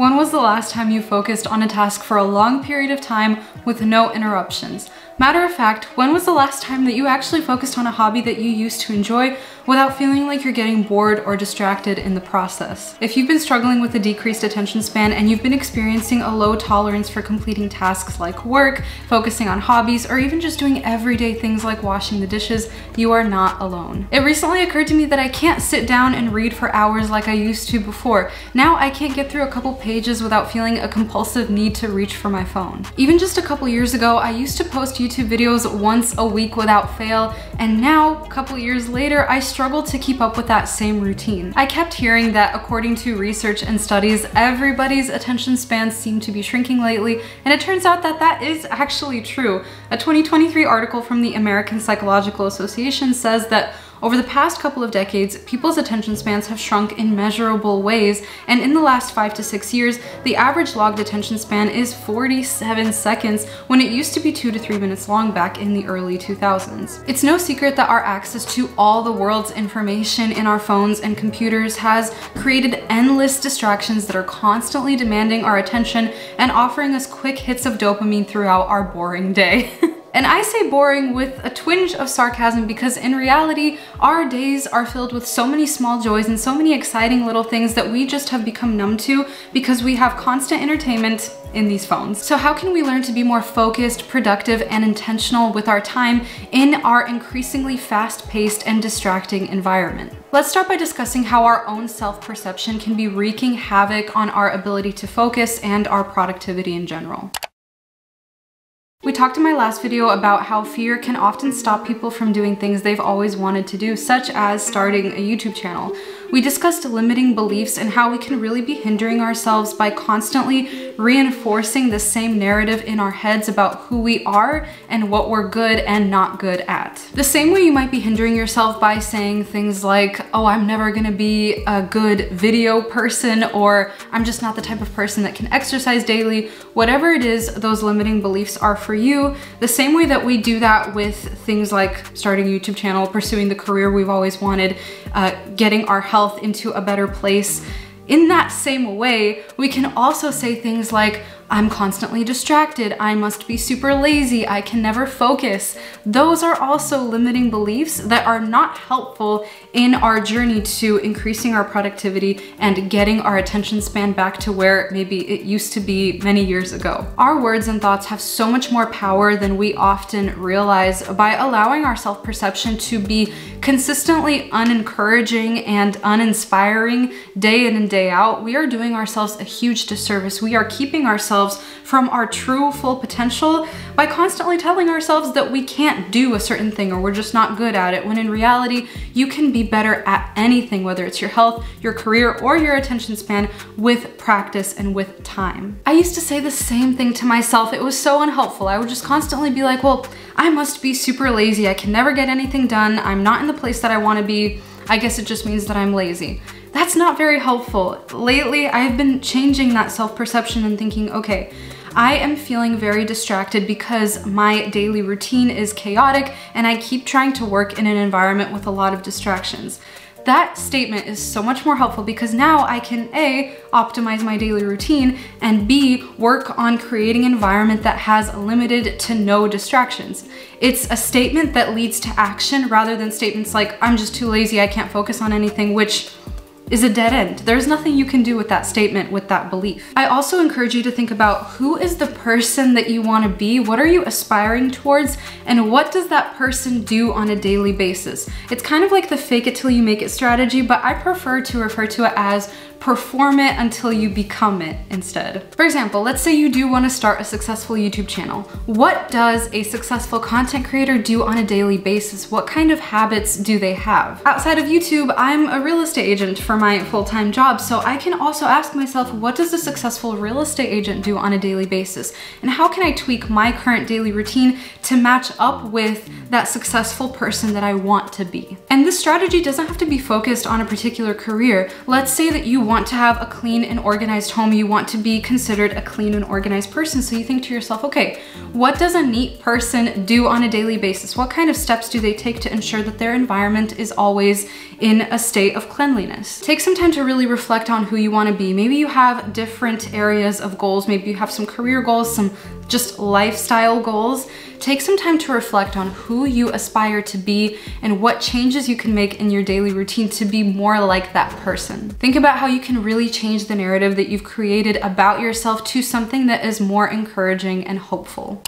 When was the last time you focused on a task for a long period of time with no interruptions? Matter of fact, when was the last time that you actually focused on a hobby that you used to enjoy without feeling like you're getting bored or distracted in the process? If you've been struggling with a decreased attention span and you've been experiencing a low tolerance for completing tasks like work, focusing on hobbies, or even just doing everyday things like washing the dishes, you are not alone. It recently occurred to me that I can't sit down and read for hours like I used to before. Now I can't get through a couple pages without feeling a compulsive need to reach for my phone. Even just a couple years ago, I used to post YouTube videos once a week without fail, and now, a couple years later, I struggle to keep up with that same routine. I kept hearing that according to research and studies, everybody's attention spans seem to be shrinking lately, and it turns out that that is actually true. A 2023 article from the American Psychological Association says that over the past couple of decades, people's attention spans have shrunk in measurable ways, and in the last 5 to 6 years, the average logged attention span is 47 seconds when it used to be 2 to 3 minutes long back in the early 2000s. It's no secret that our access to all the world's information in our phones and computers has created endless distractions that are constantly demanding our attention and offering us quick hits of dopamine throughout our boring day. And I say boring with a twinge of sarcasm because in reality, our days are filled with so many small joys and so many exciting little things that we just have become numb to because we have constant entertainment in these phones. So how can we learn to be more focused, productive, and intentional with our time in our increasingly fast-paced and distracting environment? Let's start by discussing how our own self-perception can be wreaking havoc on our ability to focus and our productivity in general. We talked in my last video about how fear can often stop people from doing things they've always wanted to do, such as starting a YouTube channel. We discussed limiting beliefs and how we can really be hindering ourselves by constantly reinforcing the same narrative in our heads about who we are and what we're good and not good at. The same way you might be hindering yourself by saying things like, oh, I'm never gonna be a good video person, or I'm just not the type of person that can exercise daily. Whatever it is those limiting beliefs are for you, the same way that we do that with things like starting a YouTube channel, pursuing the career we've always wanted, getting our health into a better place. In that same way, we can also say things like, I'm constantly distracted, I must be super lazy, I can never focus. Those are also limiting beliefs that are not helpful in our journey to increasing our productivity and getting our attention span back to where maybe it used to be many years ago. Our words and thoughts have so much more power than we often realize. By allowing our self-perception to be consistently unencouraging and uninspiring day in and day out, we are doing ourselves a huge disservice. We are keeping ourselves from our true full potential by constantly telling ourselves that we can't do a certain thing or we're just not good at it, when in reality, you can be better at anything, whether it's your health, your career, or your attention span, with practice and with time. I used to say the same thing to myself. It was so unhelpful. I would just constantly be like, well, I must be super lazy. I can never get anything done. I'm not in the place that I want to be. I guess it just means that I'm lazy. That's not very helpful. Lately, I've been changing that self-perception and thinking, okay, I am feeling very distracted because my daily routine is chaotic and I keep trying to work in an environment with a lot of distractions. That statement is so much more helpful because now I can A, optimize my daily routine, and B, work on creating an environment that has limited to no distractions. It's a statement that leads to action rather than statements like, I'm just too lazy, I can't focus on anything, which is a dead end. There's nothing you can do with that statement, with that belief. I also encourage you to think about who is the person that you want to be, what are you aspiring towards, and what does that person do on a daily basis. It's kind of like the fake it till you make it strategy, but I prefer to refer to it as perform it until you become it instead. For example, let's say you do want to start a successful YouTube channel. What does a successful content creator do on a daily basis? What kind of habits do they have? Outside of YouTube, I'm a real estate agent for my full-time job, so I can also ask myself, what does a successful real estate agent do on a daily basis? And how can I tweak my current daily routine to match up with that successful person that I want to be? And this strategy doesn't have to be focused on a particular career. Let's say that you want to have a clean and organized home. You want to be considered a clean and organized person. So you think to yourself, okay, what does a neat person do on a daily basis? What kind of steps do they take to ensure that their environment is always in a state of cleanliness? Take some time to really reflect on who you want to be. Maybe you have different areas of goals. Maybe you have some career goals, some just lifestyle goals. Take some time to reflect on who you aspire to be and what changes you can make in your daily routine to be more like that person. Think about how you can really change the narrative that you've created about yourself to something that is more encouraging and hopeful.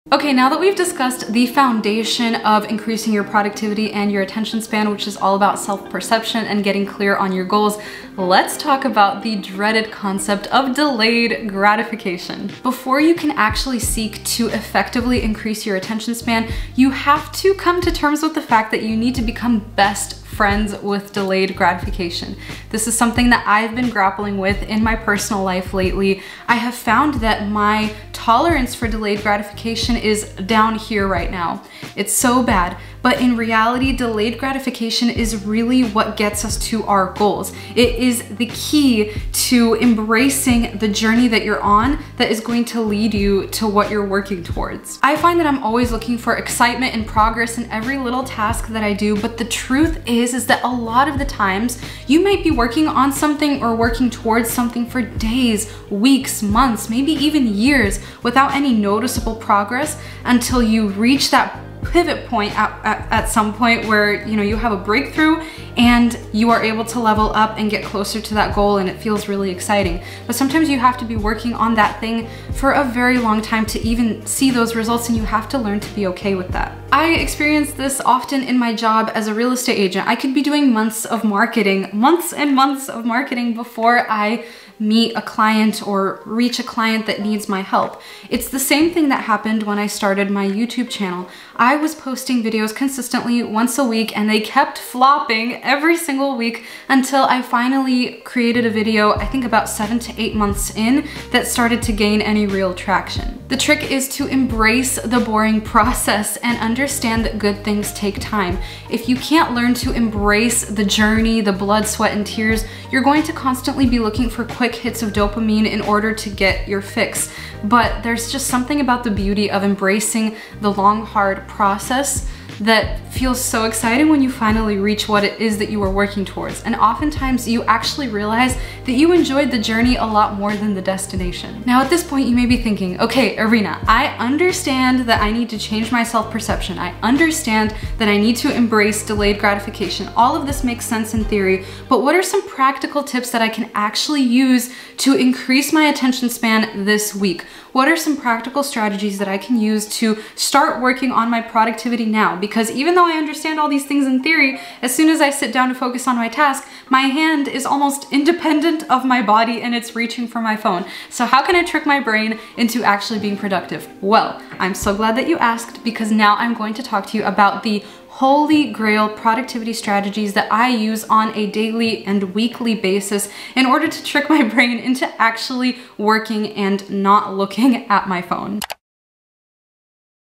Okay, now that we've discussed the foundation of increasing your productivity and your attention span, which is all about self-perception and getting clear on your goals, let's talk about the dreaded concept of delayed gratification. Before you can actually seek to effectively increase your attention span, you have to come to terms with the fact that you need to become best friends with delayed gratification. This is something that I've been grappling with in my personal life lately. I have found that my tolerance for delayed gratification is down here right now. It's so bad, but in reality, delayed gratification is really what gets us to our goals. It is the key to embracing the journey that you're on that is going to lead you to what you're working towards. I find that I'm always looking for excitement and progress in every little task that I do, but the truth is that a lot of the times you might be working on something or working towards something for days, weeks, months, maybe even years without any noticeable progress until you reach that pivot point at some point where you have a breakthrough and you are able to level up and get closer to that goal, and it feels really exciting. But sometimes you have to be working on that thing for a very long time to even see those results, and you have to learn to be okay with that. I experience this often in my job as a real estate agent. I could be doing months and months of marketing before I meet a client or reach a client that needs my help. It's the same thing that happened when I started my YouTube channel. I was posting videos consistently once a week, and they kept flopping every single week until I finally created a video, I think about 7 to 8 months in, that started to gain any real traction. The trick is to embrace the boring process and understand that good things take time. If you can't learn to embrace the journey, the blood, sweat, and tears, you're going to constantly be looking for quick hits of dopamine in order to get your fix. But there's just something about the beauty of embracing the long, hard process that feels so exciting when you finally reach what it is that you were working towards. And oftentimes you actually realize that you enjoyed the journey a lot more than the destination. Now at this point you may be thinking, okay, Arena, I understand that I need to change my self-perception. I understand that I need to embrace delayed gratification. All of this makes sense in theory, but what are some practical tips that I can actually use to increase my attention span this week? What are some practical strategies that I can use to start working on my productivity now? Because even though I understand all these things in theory, as soon as I sit down to focus on my task, my hand is almost independent of my body and it's reaching for my phone. So how can I trick my brain into actually being productive? Well, I'm so glad that you asked, because now I'm going to talk to you about the holy grail productivity strategies that I use on a daily and weekly basis in order to trick my brain into actually working and not looking at my phone.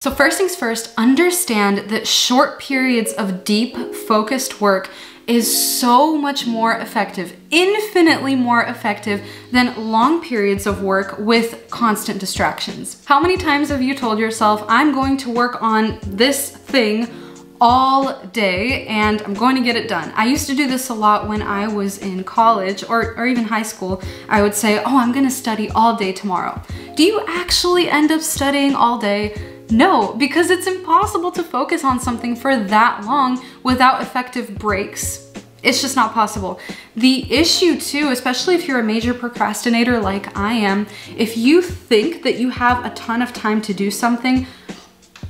So first things first, understand that short periods of deep, focused work is so much more effective, infinitely more effective than long periods of work with constant distractions. How many times have you told yourself, I'm going to work on this thing all day and I'm going to get it done? I used to do this a lot when I was in college or even high school. I would say, oh, I'm gonna study all day tomorrow. Do you actually end up studying all day? No, because it's impossible to focus on something for that long without effective breaks. It's just not possible. The issue too, especially if you're a major procrastinator like I am, if you think that you have a ton of time to do something,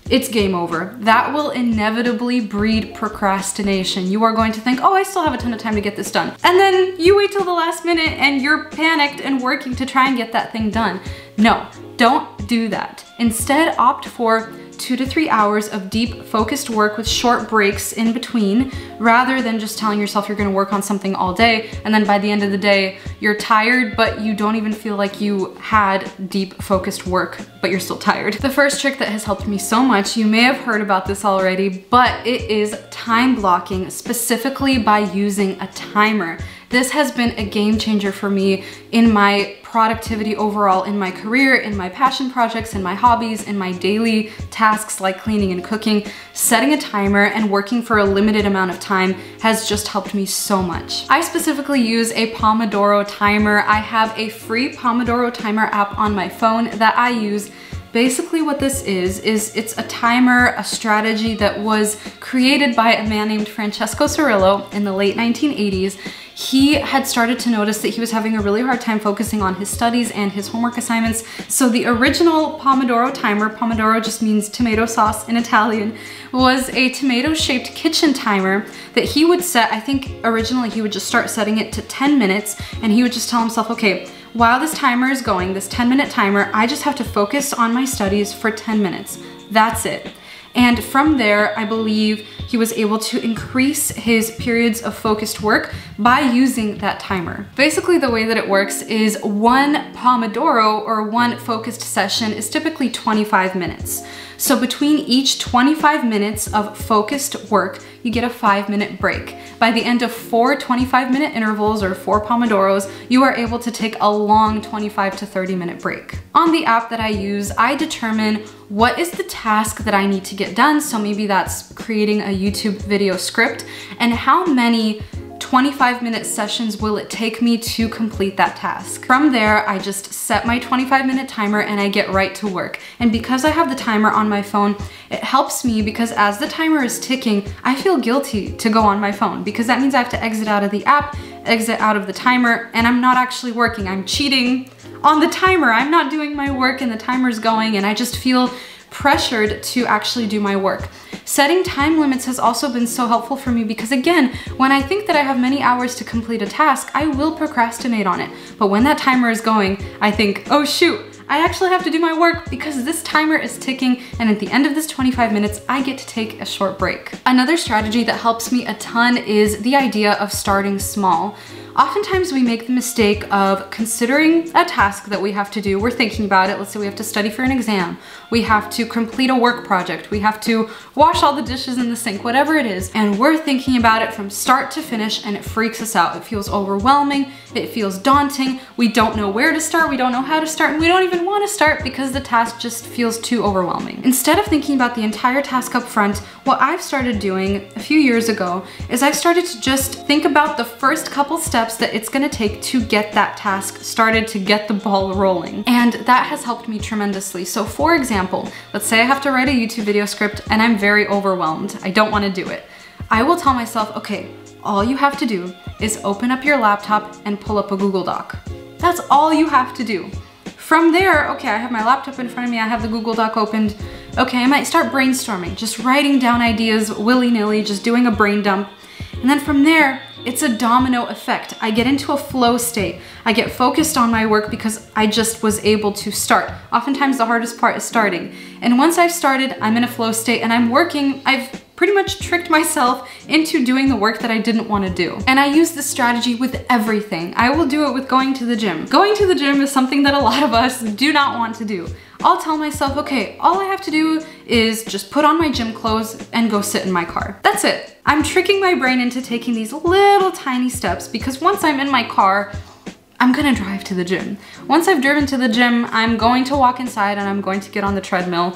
it's game over. That will inevitably breed procrastination. You are going to think, oh, I still have a ton of time to get this done. And then you wait till the last minute and you're panicked and working to try and get that thing done. No, don't do that. Instead, opt for 2 to 3 hours of deep focused work with short breaks in between, rather than just telling yourself you're gonna work on something all day and then by the end of the day you're tired but you don't even feel like you had deep focused work, but you're still tired. The first trick that has helped me so much, you may have heard about this already, but it is time blocking, specifically by using a timer. This has been a game changer for me in my productivity overall, in my career, in my passion projects, in my hobbies, in my daily tasks like cleaning and cooking. Setting a timer and working for a limited amount of time has just helped me so much. I specifically use a Pomodoro timer. I have a free Pomodoro timer app on my phone that I use. Basically what this is it's a timer, a strategy that was created by a man named Francesco Cirillo in the late 1980s. He had started to notice that he was having a really hard time focusing on his studies and his homework assignments. So the original Pomodoro timer, Pomodoro just means tomato sauce in Italian, was a tomato-shaped kitchen timer that he would set. I think originally he would just start setting it to 10 minutes and he would just tell himself, okay, while this timer is going, this 10-minute timer, I just have to focus on my studies for 10 minutes. That's it. And from there, I believe he was able to increase his periods of focused work by using that timer. Basically, the way that it works is one Pomodoro or one focused session is typically 25 minutes. So between each 25 minutes of focused work, you get a 5-minute break. By the end of 4 25-minute intervals or 4 Pomodoros, you are able to take a long 25 to 30-minute break. On the app that I use, I determine what is the task that I need to get done. So maybe that's creating a YouTube video script, and how many 25-minute sessions will it take me to complete that task. From there, I just set my 25-minute timer and I get right to work. And because I have the timer on my phone, it helps me because as the timer is ticking, I feel guilty to go on my phone because that means I have to exit out of the app, exit out of the timer, and I'm not actually working. I'm cheating on the timer. I'm not doing my work and the timer's going, and I just feel pressured to actually do my work. Setting time limits has also been so helpful for me because, again, when I think that I have many hours to complete a task, I will procrastinate on it. But when that timer is going, I think, oh shoot, I actually have to do my work because this timer is ticking, and at the end of this 25 minutes, I get to take a short break. Another strategy that helps me a ton is the idea of starting small. Oftentimes we make the mistake of considering a task that we have to do. We're thinking about it. Let's say we have to study for an exam. We have to complete a work project. We have to wash all the dishes in the sink, whatever it is. And we're thinking about it from start to finish, and it freaks us out. It feels overwhelming. It feels daunting. We don't know where to start. We don't know how to start. And we don't even want to start because the task just feels too overwhelming. Instead of thinking about the entire task up front, what I've started doing a few years ago is I started to just think about the first couple steps that it's gonna take to get that task started, to get the ball rolling. And that has helped me tremendously. So for example, let's say I have to write a YouTube video script and I'm very overwhelmed. I don't wanna do it. I will tell myself, okay, all you have to do is open up your laptop and pull up a Google Doc. That's all you have to do. From there, okay, I have my laptop in front of me, I have the Google Doc opened. Okay, I might start brainstorming, just writing down ideas willy-nilly, just doing a brain dump. And then from there, it's a domino effect. I get into a flow state. I get focused on my work because I just was able to start. Oftentimes the hardest part is starting. And once I've started, I'm in a flow state and I'm working. I've pretty much tricked myself into doing the work that I didn't want to do. And I use this strategy with everything. I will do it with going to the gym. Going to the gym is something that a lot of us do not want to do. I'll tell myself, okay, all I have to do is just put on my gym clothes and go sit in my car. That's it. I'm tricking my brain into taking these little tiny steps because once I'm in my car, I'm gonna drive to the gym. Once I've driven to the gym, I'm going to walk inside and I'm going to get on the treadmill.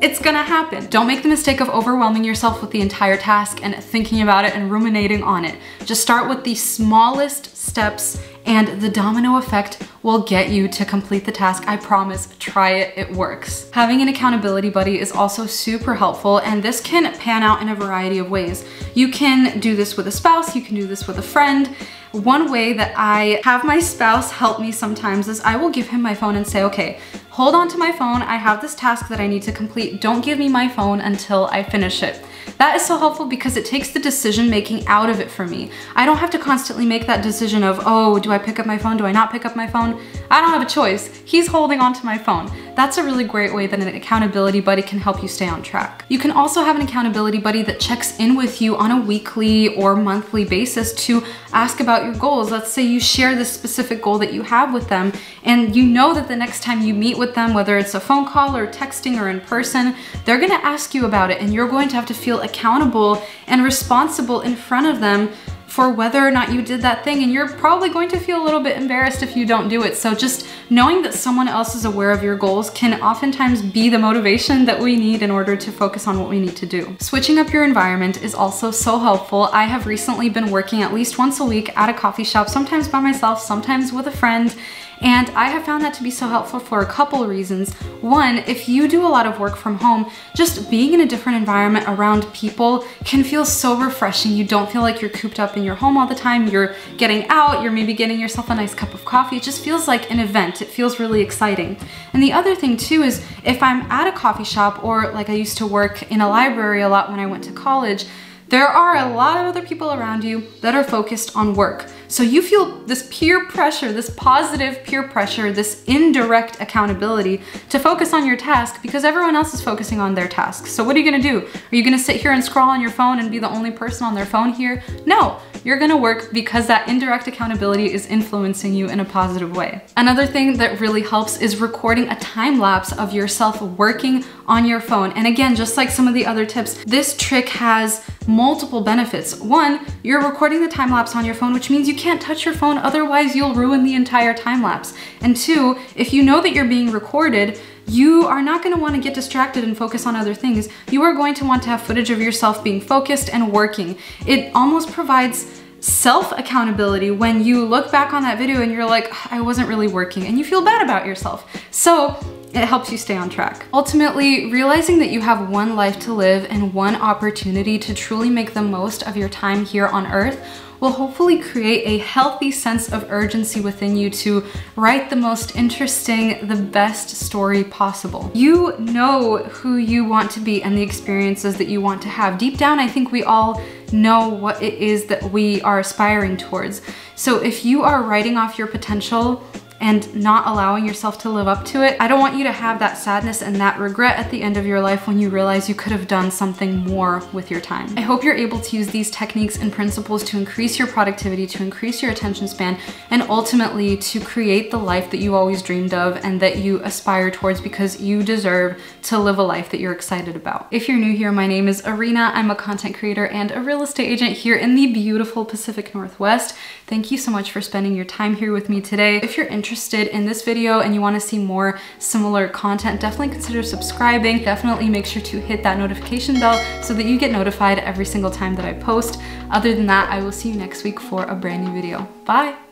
It's gonna happen. Don't make the mistake of overwhelming yourself with the entire task and thinking about it and ruminating on it. Just start with the smallest steps and the domino effect will get you to complete the task. I promise, try it, it works. Having an accountability buddy is also super helpful, and this can pan out in a variety of ways. You can do this with a spouse, you can do this with a friend. One way that I have my spouse help me sometimes is I will give him my phone and say, okay, hold on to my phone. I have this task that I need to complete. Don't give me my phone until I finish it. That is so helpful because it takes the decision making out of it for me. I don't have to constantly make that decision of, oh, do I pick up my phone? Do I not pick up my phone? I don't have a choice. He's holding onto my phone. That's a really great way that an accountability buddy can help you stay on track. You can also have an accountability buddy that checks in with you on a weekly or monthly basis to ask about your goals. Let's say you share this specific goal that you have with them, and you know that the next time you meet with them, whether it's a phone call or texting or in person, they're gonna ask you about it, and you're going to have to feel accountable and responsible in front of them for whether or not you did that thing, and you're probably going to feel a little bit embarrassed if you don't do it. So just knowing that someone else is aware of your goals can oftentimes be the motivation that we need in order to focus on what we need to do. Switching up your environment is also so helpful. I have recently been working at least once a week at a coffee shop, sometimes by myself, sometimes with a friend. And I have found that to be so helpful for a couple of reasons. One, if you do a lot of work from home, just being in a different environment around people can feel so refreshing. You don't feel like you're cooped up in your home all the time. You're getting out, you're maybe getting yourself a nice cup of coffee. It just feels like an event. It feels really exciting. And the other thing too is if I'm at a coffee shop, or like I used to work in a library a lot when I went to college, there are a lot of other people around you that are focused on work. So you feel this peer pressure, this positive peer pressure, this indirect accountability to focus on your task because everyone else is focusing on their tasks. So what are you gonna do? Are you gonna sit here and scroll on your phone and be the only person on their phone here? No, you're gonna work because that indirect accountability is influencing you in a positive way. Another thing that really helps is recording a time lapse of yourself working on your phone. And again, just like some of the other tips, this trick has multiple benefits. One, you're recording the time lapse on your phone, which means you can't touch your phone, otherwise you'll ruin the entire time lapse. And two, if you know that you're being recorded, you are not going to want to get distracted and focus on other things. You are going to want to have footage of yourself being focused and working. It almost provides self-accountability when you look back on that video and you're like, I wasn't really working, and you feel bad about yourself. So it helps you stay on track. Ultimately, realizing that you have one life to live and one opportunity to truly make the most of your time here on Earth will hopefully create a healthy sense of urgency within you to write the most interesting, the best story possible. You know who you want to be and the experiences that you want to have. Deep down, I think we all know what it is that we are aspiring towards. So if you are writing off your potential and not allowing yourself to live up to it, I don't want you to have that sadness and that regret at the end of your life when you realize you could have done something more with your time. I hope you're able to use these techniques and principles to increase your productivity, to increase your attention span, and ultimately to create the life that you always dreamed of and that you aspire towards, because you deserve to live a life that you're excited about. If you're new here, my name is Arena. I'm a content creator and a real estate agent here in the beautiful Pacific Northwest. Thank you so much for spending your time here with me today. If you're interested in this video and you want to see more similar content, definitely consider subscribing. Definitely make sure to hit that notification bell so that you get notified every single time that I post. Other than that, I will see you next week for a brand new video. Bye!